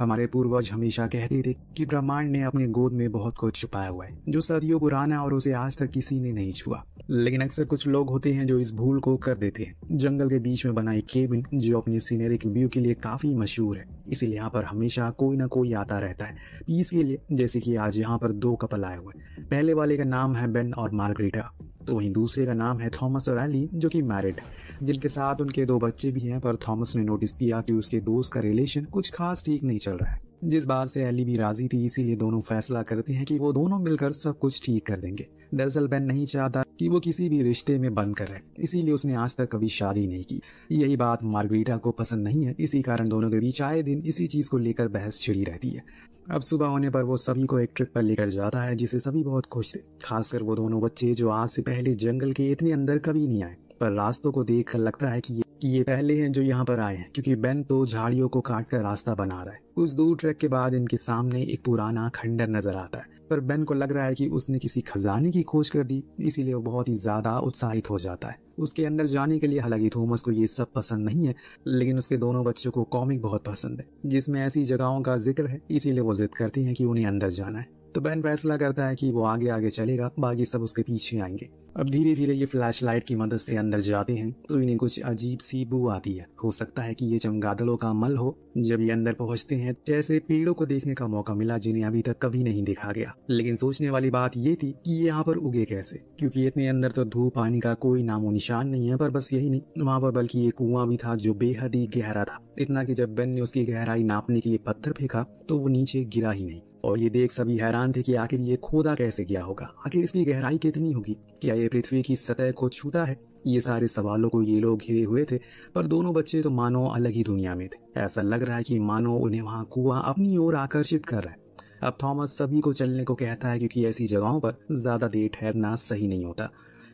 हमारे पूर्वज हमेशा कहते थे कि ब्रह्मांड ने अपने गोद में बहुत कुछ छुपाया हुआ है जो सदियों पुराना है और उसे आज तक किसी ने नहीं छुआ। लेकिन अक्सर कुछ लोग होते हैं जो इस भूल को कर देते हैं। जंगल के बीच में बना एक केबिन जो अपनी सीनरिक व्यू के लिए काफी मशहूर है, इसीलिए यहाँ पर हमेशा कोई ना कोई आता रहता है पीस के लिए। जैसे कि आज यहाँ पर दो कपल आए हुए हैं। पहले वाले का नाम है बेन और मार्गरीटा, तो वहीं दूसरे का नाम है थॉमस और एली जो कि मैरिड है, जिनके साथ उनके दो बच्चे भी हैं। पर थॉमस ने नोटिस किया कि उसके दोस्त का रिलेशन कुछ खास ठीक नहीं चल रहा है, जिस बात से एली भी राजी थी। इसीलिए दोनों फैसला करते हैं कि वो दोनों मिलकर सब कुछ ठीक कर देंगे। दरअसल बेन नहीं चाहता कि वो किसी भी रिश्ते में बंद कर रहे, इसीलिए उसने आज तक कभी शादी नहीं की। यही बात मार्गरीटा को पसंद नहीं है, इसी कारण दोनों के बीच आए दिन इसी चीज को लेकर बहस छिड़ी रहती है। अब सुबह होने पर वो सभी को एक ट्रिप पर लेकर जाता है, जिसे सभी बहुत खुश थे, खासकर वो दोनों बच्चे जो आज से पहले जंगल के इतने अंदर कभी नहीं आए। पर रास्तों को देख कर लगता है कि ये पहले हैं जो यहाँ पर आए हैं, क्योंकि बेन तो झाड़ियों को काट कर रास्ता बना रहा है। कुछ दूर ट्रैक के बाद इनके सामने एक पुराना खंडर नजर आता है, पर बेन को लग रहा है कि उसने किसी खजाने की खोज कर दी, इसीलिए वो बहुत ही ज्यादा उत्साहित हो जाता है उसके अंदर जाने के लिए। हालांकि थॉमस को ये सब पसंद नहीं है, लेकिन उसके दोनों बच्चों को कॉमिक बहुत पसंद है जिसमें ऐसी जगहों का जिक्र है, इसीलिए वो जिद करती हैं कि उन्हें अंदर जाना है। तो बेन फैसला करता है कि वो आगे आगे चलेगा, बाकी सब उसके पीछे आएंगे। अब धीरे धीरे ये फ्लैश लाइट की मदद से अंदर जाते हैं तो इन्हें कुछ अजीब सी बू आती है। हो सकता है कि ये चमगादड़ों का मल हो। जब ये अंदर पहुंचते हैं जैसे पेड़ों को देखने का मौका मिला जिन्हें अभी तक कभी नहीं देखा गया। लेकिन सोचने वाली बात ये थी कि ये यहाँ पर उगे कैसे, क्योंकि इतने अंदर तो धूप पानी का कोई नामो निशान नहीं है। पर बस यही नहीं, वहाँ पर बल्कि ये कुआं भी था जो बेहद ही गहरा था, इतना कि जब बेन ने उसकी गहराई नापने के लिए पत्थर फेंका तो वो नीचे गिरा ही नहीं। और ये देख सभी हैरान थे कि आखिर ये खोदा कैसे गया होगा, आखिर इसकी गहराई कितनी होगी, क्या ये पृथ्वी की सतह को छूता है। ये सारे सवालों को ये लोग घिरे हुए थे, पर दोनों बच्चे तो मानो अलग ही दुनिया में थे। ऐसा लग रहा है कि मानो उन्हें वहाँ कुआं अपनी ओर आकर्षित कर रहा है। अब थॉमस सभी को चलने को कहता है, क्योंकि ऐसी जगहों पर ज्यादा देर ठहरना सही नहीं होता।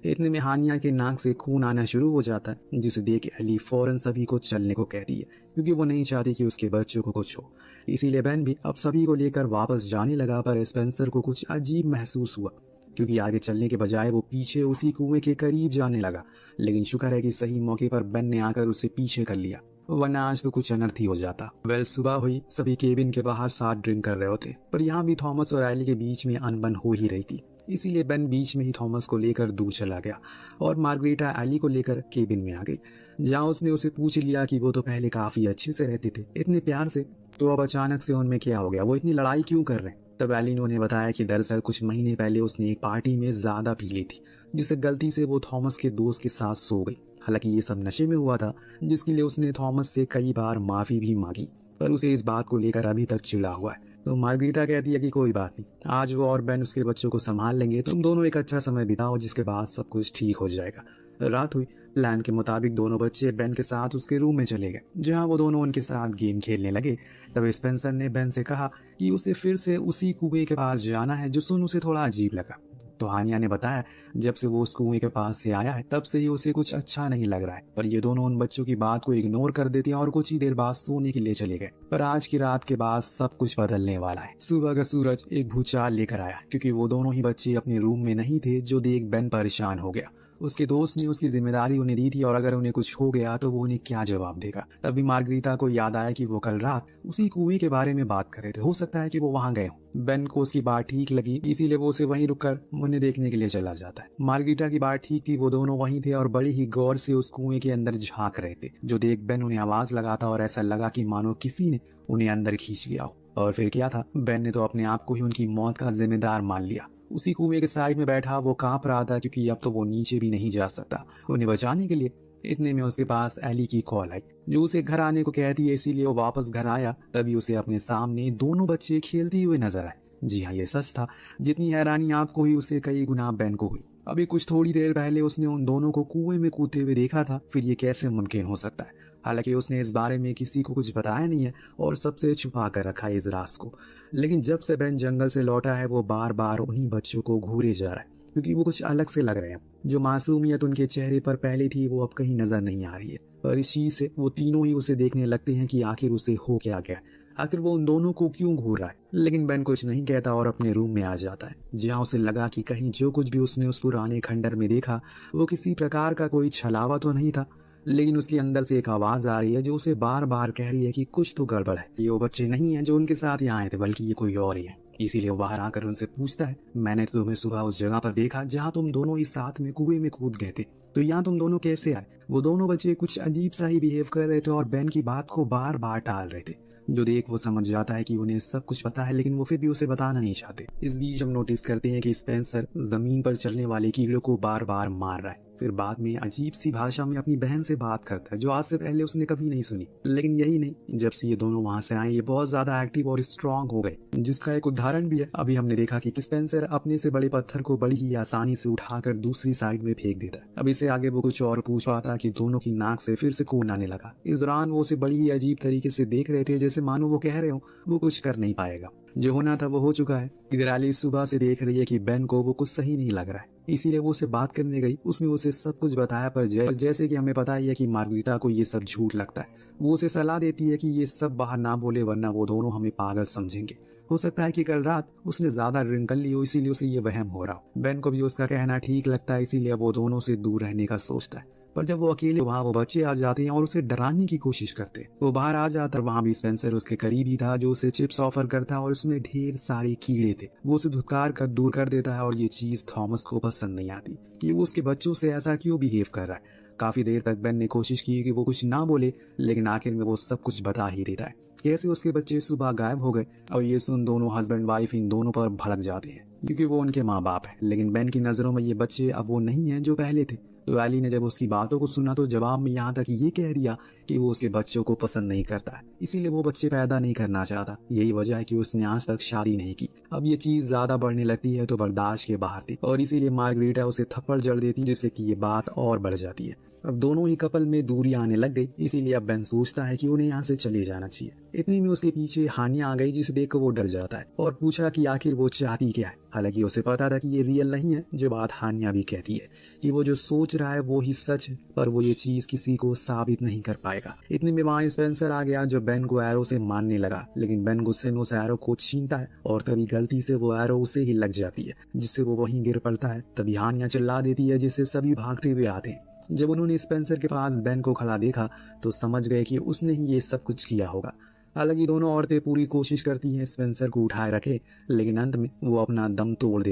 इतने में हानिया के नाक से खून आना शुरू हो जाता है, जिसे देख एली फौरन सभी को चलने को कहती है, क्योंकि वो नहीं चाहती कि उसके बच्चों को कुछ हो। इसीलिए बेन भी अब सभी को लेकर वापस जाने लगा। पर स्पेंसर को कुछ अजीब महसूस हुआ, क्योंकि आगे चलने के बजाय वो पीछे उसी कुएं के करीब जाने लगा। लेकिन शुक्र है कि सही मौके पर बेन ने आकर उसे पीछे कर लिया, वरना आज तो कुछ अनर्थ ही हो जाता। सुबह हुई, सभी केबिन के बाहर साथ ड्रिंक कर रहे होते, पर यहाँ भी थॉमस और एली के बीच में अनबन हो ही रही थी। इसीलिए बेन बीच में ही थॉमस को लेकर दूर चला गया और मार्गरीटा एली को लेकर केबिन में आ गई, जहाँ उसने उसे पूछ लिया कि वो तो पहले काफी अच्छे से रहते थे, इतने प्यार से, तो अब अचानक से उनमें क्या हो गया, वो इतनी लड़ाई क्यों कर रहे हैं। तब एली ने उन्हें बताया कि दरअसल कुछ महीने पहले उसने एक पार्टी में ज्यादा पी ली थी, जिससे गलती से वो थॉमस के दोस्त के साथ सो गई। हालांकि ये सब नशे में हुआ था, जिसके लिए उसने थॉमस से कई बार माफी भी मांगी, पर उसे इस बात को लेकर अभी तक चिढ़ा हुआ है। तो मार्गरीटा कहती है कि कोई बात नहीं, आज वो और बेन उसके बच्चों को संभाल लेंगे, तुम दोनों एक अच्छा समय बिताओ, जिसके बाद सब कुछ ठीक हो जाएगा। रात हुई। प्लान के मुताबिक दोनों बच्चे बेन के साथ उसके रूम में चले गए, जहां वो दोनों उनके साथ गेम खेलने लगे। तब स्पेंसर ने बेन से कहा कि उसे फिर से उसी कुएं के पास जाना है, जो सुन उसे थोड़ा अजीब लगा। तो हानिया ने बताया जब से वो उस कुएं के पास से आया है तब से ही उसे कुछ अच्छा नहीं लग रहा है। पर ये दोनों उन बच्चों की बात को इग्नोर कर देते हैं और कुछ ही देर बाद सोने के लिए चले गए। पर आज की रात के बाद सब कुछ बदलने वाला है। सुबह का सूरज एक भूचाल लेकर आया, क्योंकि वो दोनों ही बच्चे अपने रूम में नहीं थे, जो देख बेन परेशान हो गया। उसके दोस्त ने उसकी जिम्मेदारी उन्हें दी थी, और अगर उन्हें कुछ हो गया तो वो उन्हें क्या जवाब देगा। तभी मार्गरीटा को याद आया कि वो कल रात उसी कुएं के बारे में बात कर रहे थे, हो सकता है कि वो वहां गए हों। बेन को उसकी बात ठीक लगी, इसीलिए वो उसे वहीं रुककर उन्हें देखने के लिए चला जाता है। मार्गरीटा की बात ठीक थी, वो दोनों वहीं थे और बड़ी ही गौर से उस कुएं के अंदर झांक रहे थे, जो देख बेन उन्हें आवाज लगाता और ऐसा लगा कि मानो किसी ने उन्हें अंदर खींच लिया हो। और फिर क्या था, बेन ने तो अपने आप को ही उनकी मौत का जिम्मेदार मान लिया। उसी कुएं के साइड में बैठा वो कांप रहा था, क्योंकि अब तो वो नीचे भी नहीं जा सकता उन्हें बचाने के लिए। इतने में उसके पास एली की कॉल आई, जो उसे घर आने को कहती है, इसीलिए वो वापस घर आया। तभी उसे अपने सामने दोनों बच्चे खेलते हुए नजर आए। जी हाँ, ये सच था। जितनी हैरानी आपको हुई उसे कई गुना बेन को हुई। अभी कुछ थोड़ी देर पहले उसने उन दोनों को कुएं में कूदते हुए देखा था, फिर ये कैसे मुमकिन हो सकता है। हालांकि उसने इस बारे में किसी को कुछ बताया नहीं है और सबसे छुपा कर रखा है इस राज को। लेकिन जब से बेन जंगल से लौटा है वो बार बार उन्हीं बच्चों को घूरे जा रहा है, क्योंकि वो कुछ अलग से लग रहे हैं। जो मासूमियत उनके चेहरे पर पहले थी वो अब कहीं नजर नहीं आ रही है। और इस चीज से वो तीनों ही उसे देखने लगते हैं कि आखिर उसे हो क्या गया, आखिर वो उन दोनों को क्यों घूर रहा है। लेकिन बेन कुछ नहीं कहता और अपने रूम में आ जाता है, जहाँ उसे लगा कि कहीं जो कुछ भी उसने उस पुराने खंडर में देखा वो किसी प्रकार का कोई छलावा तो नहीं था। लेकिन उसके अंदर से एक आवाज आ रही है जो उसे बार बार कह रही है कि कुछ तो गड़बड़ है, ये वो बच्चे नहीं है जो उनके साथ यहाँ आए थे, बल्कि ये कोई और ही है। इसीलिए वो बाहर आकर उनसे पूछता है, मैंने तो तुम्हें सुबह उस जगह पर देखा जहाँ तुम दोनों ही साथ में कुएं में कूद गए थे, तो यहाँ तुम दोनों कैसे आए? वो दोनों बच्चे कुछ अजीब सा ही बिहेव कर रहे थे और बेन की बात को बार बार टाल रहे थे। जो देख वो समझ जाता है कि उन्हें सब कुछ पता है, लेकिन वो फिर भी उसे बताना नहीं चाहते। इस बीच हम नोटिस करते हैं कि स्पेंसर जमीन पर चलने वाले कीड़ों को बार बार मार रहा है। फिर बाद में अजीब सी भाषा में अपनी बहन से बात करता है जो आज से पहले उसने कभी नहीं सुनी। लेकिन यही नहीं, जब से ये दोनों वहां से आए ये बहुत ज्यादा एक्टिव और स्ट्रांग हो गए, जिसका एक उदाहरण भी है। अभी हमने देखा कि स्पेंसर अपने से बड़े पत्थर को बड़ी ही आसानी से उठाकर दूसरी साइड में फेंक देता है। अब इससे आगे वो कुछ और पूछ पाता कि दोनों की नाक से फिर से खून आने लगा। इस दौरान वो उसे बड़ी ही अजीब तरीके से देख रहे थे, जैसे मानो वो कह रहे हो वो कुछ कर नहीं पाएगा। जो होना था वो हो चुका है। इधर एलिस सुबह से देख रही है कि बेन को वो कुछ सही नहीं लग रहा है, इसीलिए वो उसे बात करने गई। उसने उसे सब कुछ बताया, पर जैसे कि हमें पता ही है कि मार्गरीटा को ये सब झूठ लगता है। वो उसे सलाह देती है कि ये सब बाहर ना बोले, वरना वो दोनों हमें पागल समझेंगे। हो सकता है कि कल रात उसने ज्यादा ड्रिंक कर ली हो, इसीलिए उसे ये वहम हो रहा हो। बेन को भी उसका कहना ठीक लगता है, इसीलिए वो दोनों से दूर रहने का सोचता है। पर जब वो अकेले वहाँ वो बच्चे आ जाते हैं और उसे डराने की कोशिश करते हैं। वो बाहर आ जाता, वहाँ भी स्पेंसर उसके करीब ही था जो उसे चिप्स ऑफर करता और उसमें ढेर सारे कीड़े थे। वो उसे धुतकार कर दूर कर देता है और ये चीज थॉमस को पसंद नहीं आती कि वो उसके बच्चों से ऐसा क्यों बिहेव कर रहा है। काफी देर तक बेन ने कोशिश की कि वो कुछ ना बोले, लेकिन आखिर में वो सब कुछ बता ही देता है। कैसे उसके बच्चे सुबह गायब हो गए, और ये सुन दोनों हस्बैंड वाइफ इन दोनों पर भड़क जाते हैं क्योंकि वो उनके माँ बाप है। लेकिन बेन की नजरों में ये बच्चे अब वो नहीं है जो पहले थे। तो एली ने जब उसकी बातों को सुना तो जवाब में यहाँ तक ये कह दिया कि वो उसके बच्चों को पसंद नहीं करता है, इसीलिए वो बच्चे पैदा नहीं करना चाहता। यही वजह है कि उसने आज तक शादी नहीं की। अब ये चीज ज्यादा बढ़ने लगती है तो बर्दाश्त के बाहर थी, और इसीलिए मार्गरीटा उसे थप्पड़ जड़ देती, जिससे कि ये बात और बढ़ जाती है। अब दोनों ही कपल में दूरी आने लग गई, इसीलिए अब बेन सोचता है कि उन्हें यहाँ से चले जाना चाहिए। इतने में उसके पीछे हानिया आ गई, जिसे देखकर वो डर जाता है और पूछा कि आखिर वो चाहती क्या है। हालांकि उसे पता था कि ये रियल नहीं है, जो बात हानिया भी कहती है कि वो जो सोच रहा है वो ही सच है, पर वो ये चीज किसी को साबित नहीं कर पाएगा। इतने में वहाँ स्पेंसर आ गया जो बेन को एरो से मारने लगा, लेकिन बेन गुस्से में उस एरो को छीनता है और तभी गलती से वो एरो उसे ही लग जाती है, जिससे वो वहीं गिर पड़ता है। तभी हानिया चिल्ला देती है, जिससे सभी भागते हुए आते हैं। जब उन्होंने स्पेंसर के पास बेन को खड़ा देखा तो समझ गए कि उसने ही ये सब कुछ किया होगा। हालांकि दोनों औरतें पूरी कोशिश करती हैं स्पेंसर को उठाए रखे, लेकिन अंत में वो अपना दम तोड़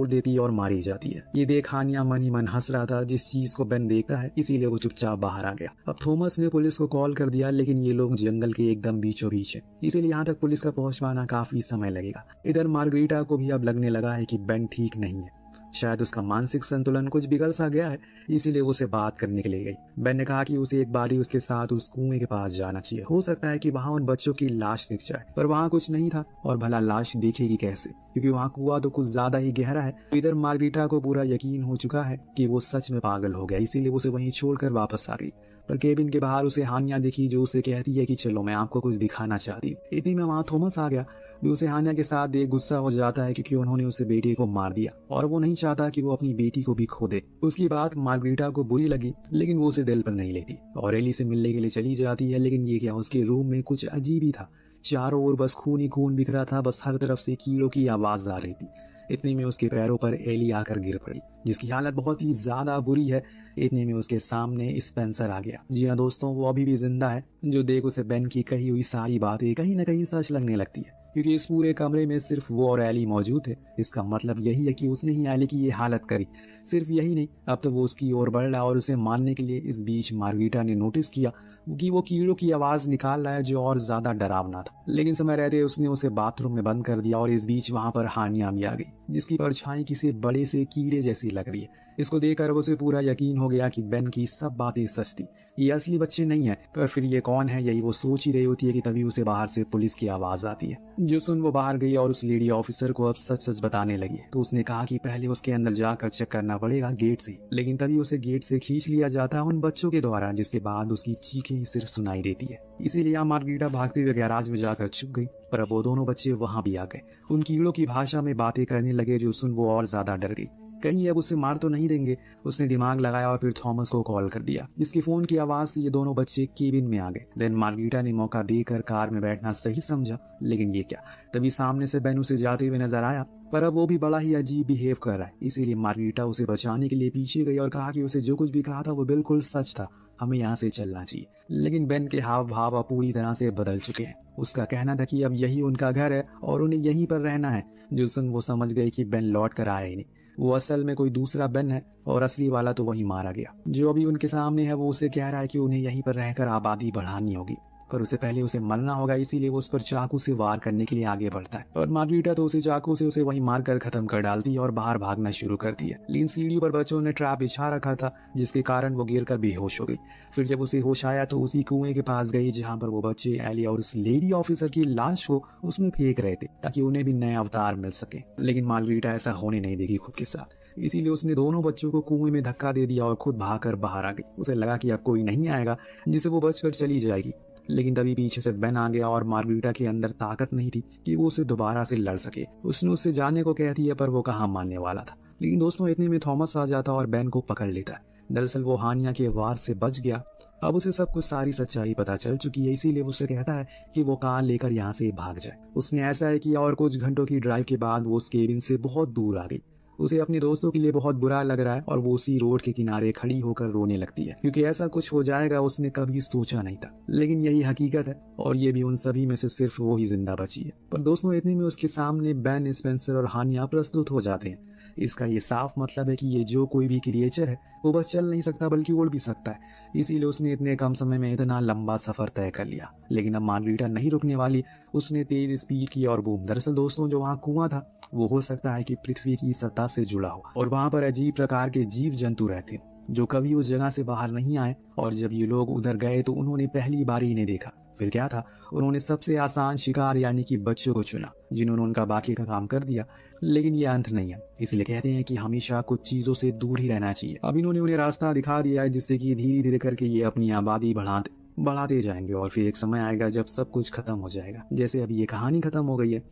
देती है और मारी जाती है। ये देख हानिया मन ही मन हंस रहा था, जिस चीज को बेन देखता है, इसीलिए वो चुपचाप बाहर आ गया। अब थॉमस ने पुलिस को कॉल कर दिया, लेकिन ये लोग जंगल के एकदम बीचों बीच है, इसीलिए यहाँ तक पुलिस का पहुंच पाना काफी समय लगेगा। इधर मार्गरीटा को भी अब लगने लगा है कि बेन ठीक नहीं है, शायद उसका मानसिक संतुलन कुछ बिगड़ सा गया है, इसीलिए वो उसे बात करने के लिए गई। बेन ने कहा कि उसे एक बारी उसके साथ उस कुएं के पास जाना चाहिए, हो सकता है कि वहाँ उन बच्चों की लाश दिख जाए। पर वहाँ कुछ नहीं था, और भला लाश दिखेगी कैसे, क्योंकि वहाँ कुआं तो कुछ ज्यादा ही गहरा है। इधर मार्गरीटा को पूरा यकीन हो चुका है कि वो सच में पागल हो गया, इसीलिए वो उसे वहीं छोड़कर वापस आ गई। पर केबिन के बाहर उसे हानिया दिखी, जो उसे कहती है कि चलो मैं आपको कुछ दिखाना चाहती हूँ। इतनी में वहाँ थॉमस आ गया, जो उसे हानिया के साथ देख गुस्सा हो जाता है क्योंकि उन्होंने उसे बेटी को मार दिया और वो नहीं चाहता कि वो अपनी बेटी को भी खो दे। उसकी बात मार्गरीटा को बुरी लगी, लेकिन वो उसे दिल पर नहीं लेती और एली से मिलने के लिए चली जाती है। लेकिन ये क्या, उसके रूम में कुछ अजीब ही था। चारों ओर बस खून ही खून बिखरा था, बस हर तरफ से कीड़ों की आवाज आ रही थी। इतने में उसके पैरों पर एली आकर गिर पड़ी, जिसकी हालत बहुत ही ज्यादा बुरी है। इतने में उसके सामने स्पेंसर आ गया। जी हाँ दोस्तों, वो अभी भी जिंदा है, जो देख उसे बेन की कही हुई सारी बातें कहीं न कहीं सच लगने लगती है, क्योंकि इस पूरे कमरे में सिर्फ वो और एली मौजूद थे। इसका मतलब यही है कि उसने ही एली की ये हालत करी। सिर्फ यही नहीं, अब तो वो उसकी ओर बढ़ रहा और उसे मारने के लिए। इस बीच मार्गरीटा ने नोटिस किया कि वो कीड़ों की आवाज निकाल रहा है, जो और ज्यादा डरावना था। लेकिन समय रहते उसने उसे बाथरूम में बंद कर दिया और इस बीच वहां पर हानिया भी आ गई, जिसकी परछाई किसी बड़े से कीड़े जैसी लग रही है। इसको देखकर उसे पूरा यकीन हो गया कि बेन की सब बातें सच थी, ये असली बच्चे नहीं है। पर फिर ये कौन है, यही वो सोच ही रही होती है कि तभी उसे बाहर से पुलिस की आवाज आती है। जो सुन वो बाहर गई और उस लेडी ऑफिसर को अब सच सच बताने लगी। तो उसने कहा कि पहले उसके अंदर जाकर चेक करना पड़ेगा गेट से, लेकिन तभी उसे गेट से खींच लिया जाता है उन बच्चों के द्वारा, जिसके बाद उसकी चीखें ही सिर्फ सुनाई देती है। इसीलिए मार्गरीटा भागते हुए गैराज में जाकर छुप गई। पर अब वो दोनों बच्चे वहां भी आ गए, उन कीड़ों की भाषा में बातें करने लगे। जो सुन वो और ज्यादा डर गई। कहीं अब उसे मार तो नहीं देंगे। उसने दिमाग लगाया और फिर थॉमस को कॉल कर दिया, जिसकी फोन की आवाज से ये दोनों बच्चे केबिन में आ गए। देन मार्गरीटा ने मौका देकर कार में बैठना सही समझा, लेकिन ये क्या, तभी सामने से बेन उसे जाते हुए नजर आया, पर अब वो भी बड़ा ही अजीब बिहेव कर रहा है। इसीलिए मार्गरीटा उसे बचाने के लिए पीछे गई और कहा कि उसे जो कुछ भी कहा था वो बिल्कुल सच था, हमें यहाँ से चलना चाहिए। लेकिन बेन के हाव भाव अब पूरी तरह से बदल चुके हैं। उसका कहना था कि अब यही उनका घर है और उन्हें यहीं पर रहना है। जिस दिन वो समझ गई कि बेन लौट कर आया ही नहीं, वो असल में कोई दूसरा बेन है और असली वाला तो वही मारा गया। जो अभी उनके सामने है वो उसे कह रहा है कि उन्हें यहीं पर रहकर आबादी बढ़ानी होगी, पर उसे पहले उसे मरना होगा। इसीलिए वो उस पर चाकू से वार करने के लिए आगे बढ़ता है और मार्गरीटा तो उसे चाकू से उसे वहीं मारकर खत्म कर डालती है और बाहर भागना शुरू करती है। लेकिन सीढ़ी पर बच्चों ने ट्रैप बिछा रखा था, जिसके कारण वो गिरकर बेहोश हो गई। फिर जब उसे होश आया तो उसी कुएं के पास गई जहां पर वो बच्चे एली और उस लेडी ऑफिसर की लाश को उसमें फेंक रहे थे, ताकि उन्हें भी नया अवतार मिल सके। लेकिन मार्गरीटा ऐसा होने नहीं देगी खुद के साथ, इसीलिए उसने दोनों बच्चों को कुएं में धक्का दे दिया और खुद भागकर बाहर आ गई। उसे लगा कि अब कोई नहीं आएगा जिसे वो बचकर चली जाएगी, लेकिन तभी पीछे से बेन आ गया और मार्गरीटा के अंदर ताकत नहीं थी कि वो उसे दोबारा से लड़ सके। उसने उससे जाने को कह दिया, पर वो कहाँ मानने वाला था। लेकिन दोस्तों इतने में थॉमस आ जाता और बेन को पकड़ लेता है। दरअसल वो हानिया के वार से बच गया। अब उसे सब कुछ सारी सच्चाई पता चल चुकी है, इसीलिए वो उससे कहता है कि वो कार लेकर यहाँ से भाग जाए। उसने ऐसा है किया और कुछ घंटों की ड्राइव के बाद वो उस केबिन से बहुत दूर आ गई। उसे अपने दोस्तों के लिए बहुत बुरा लग रहा है और वो उसी रोड के किनारे खड़ी होकर रोने लगती है, क्योंकि ऐसा कुछ हो जाएगा उसने कभी सोचा नहीं था। लेकिन यही हकीकत है और ये भी उन सभी में से सिर्फ वो ही जिंदा बची है। पर दोस्तों इतने में उसके सामने बेन, स्पेंसर और हानिया प्रस्तुत हो जाते हैं। इसका ये साफ मतलब है कि ये जो कोई भी क्रिएचर है वो बस चल नहीं सकता बल्कि उड़ भी सकता है। इसीलिए उसने इतने कम समय में इतना लंबा सफर तय कर लिया। लेकिन अब मार्गरीटा नहीं रुकने वाली, उसने तेज स्पीड की और बूम। दरअसल दोस्तों जो वहाँ कुआं था वो हो सकता है कि पृथ्वी की सतह से जुड़ा हो और वहाँ पर अजीब प्रकार के जीव जंतु रहते हैं जो कभी उस जगह से बाहर नहीं आए। और जब ये लोग उधर गए तो उन्होंने पहली बार ही इन्हें देखा। फिर क्या था, उन्होंने सबसे आसान शिकार यानी कि बच्चों को चुना, जिन्होंने उनका बाकी का काम कर दिया। लेकिन ये अंत नहीं है, इसलिए कहते हैं कि हमेशा कुछ चीजों से दूर ही रहना चाहिए। अब इन्होंने उन्हें रास्ता दिखा दिया है, जिससे कि धीरे धीरे करके ये अपनी आबादी बढ़ाते जाएंगे और फिर एक समय आएगा जब सब कुछ खत्म हो जाएगा। जैसे अभी ये कहानी खत्म हो गई है।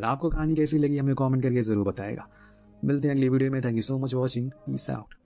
आपको कहानी कैसी लगी हमें कमेंट करके जरूर बताएगा। मिलते हैं अगली वीडियो में। Thank you so much watching. Peace out.